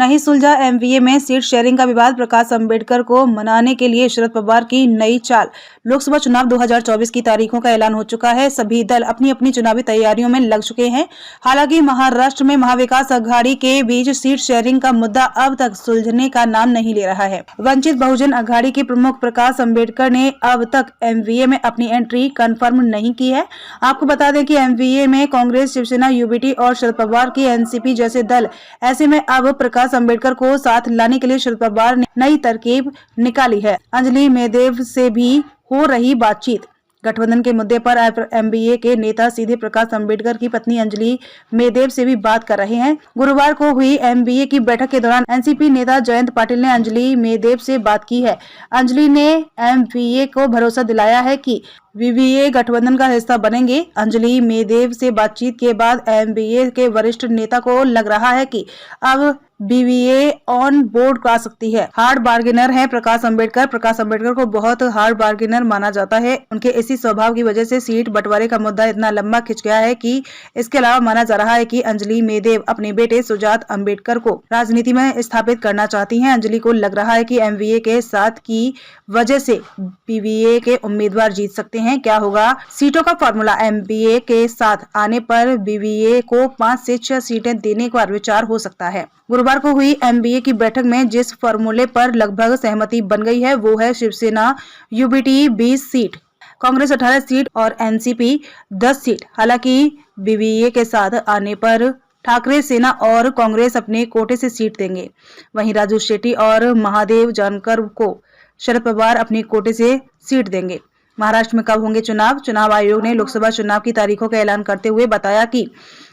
नहीं सुलझा एमवीए में सीट शेयरिंग का विवाद। प्रकाश अंबेडकर को मनाने के लिए शरद पवार की नई चाल। लोकसभा चुनाव 2024 की तारीखों का ऐलान हो चुका है। सभी दल अपनी अपनी चुनावी तैयारियों में लग चुके हैं। हालांकि महाराष्ट्र में महाविकास अघाड़ी के बीच सीट शेयरिंग का मुद्दा अब तक सुलझने का नाम नहीं ले रहा है। वंचित बहुजन अघाड़ी के प्रमुख प्रकाश अंबेडकर ने अब तक एमवीए में अपनी एंट्री कंफर्म नहीं की है। आपको बता दें कि एमवीए में कांग्रेस, शिवसेना, यूबीटी और शरद पवार की एनसीपी जैसे दल। ऐसे में अब प्रकाश अंबेडकर को साथ लाने के लिए शरद पवार ने नई तरकीब निकाली है। अंजलि मेदेव से भी हो रही बातचीत। गठबंधन के मुद्दे पर एमवीए के नेता सीधे प्रकाश अंबेडकर की पत्नी अंजलि मेदेव से भी बात कर रहे हैं। गुरुवार को हुई एमवीए की बैठक के दौरान एनसीपी नेता जयंत पाटिल ने अंजलि मेदेव से बात की है। अंजलि ने एमवीए को भरोसा दिलाया है कि वीवीए गठबंधन का हिस्सा बनेंगे। अंजलि मेदेव से बातचीत के बाद एमवीए के वरिष्ठ नेता को लग रहा है कि अब बीवीए ऑन बोर्ड आ सकती है। हार्ड बार्गेनर है प्रकाश अंबेडकर। प्रकाश अंबेडकर को बहुत हार्ड बार्गेनर माना जाता है। उनके इसी स्वभाव की वजह से सीट बंटवारे का मुद्दा इतना लंबा खिंच गया है कि इसके अलावा माना जा रहा है कि अंजलि मेदेव अपने बेटे सुजात अंबेडकर को राजनीति में स्थापित करना चाहती हैं। अंजलि को लग रहा है कि एमवीए के साथ की वजह से बीवीए के उम्मीदवार जीत सकते हैं। क्या होगा सीटों का फॉर्मूला? एमवीए के साथ आने पर बीवीए को 5 से 6 सीटें देने का विचार हो सकता है। गुरुवार को हुई एमवीए की बैठक में जिस फॉर्मूले पर लगभग सहमति बन गई है वो है Shiv Sena UBT 20 seat, Congress 18 seat और एनसीपी 10 सीट। हालांकि बीवीए के साथ आने पर ठाकरे सेना और कांग्रेस अपने कोटे से सीट देंगे। वहीं राजू शेट्टी और महादेव जानकर को शरद पवार अपने कोटे से सीट देंगे। महाराष्ट्र में कब होंगे चुनाव? चुनाव आयोग ने लोकसभा चुनाव की तारीखों का ऐलान करते हुए बताया कि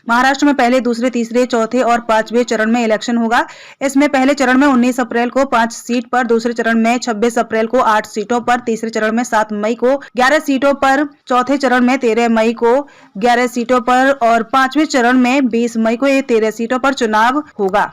महाराष्ट्र में पहले, दूसरे, तीसरे, चौथे और 5वें चरण में इलेक्शन होगा। इसमें पहले चरण में 19 अप्रैल को 5 सीट पर, दूसरे चरण में 26 अप्रैल को 8 सीटों पर, तीसरे चरण में 7 मई को 11 सीटों पर, चौथे चरण में 13 मई को 11 सीटों पर और 5वें चरण में 20 मई को ये 13 सीटों पर चुनाव होगा।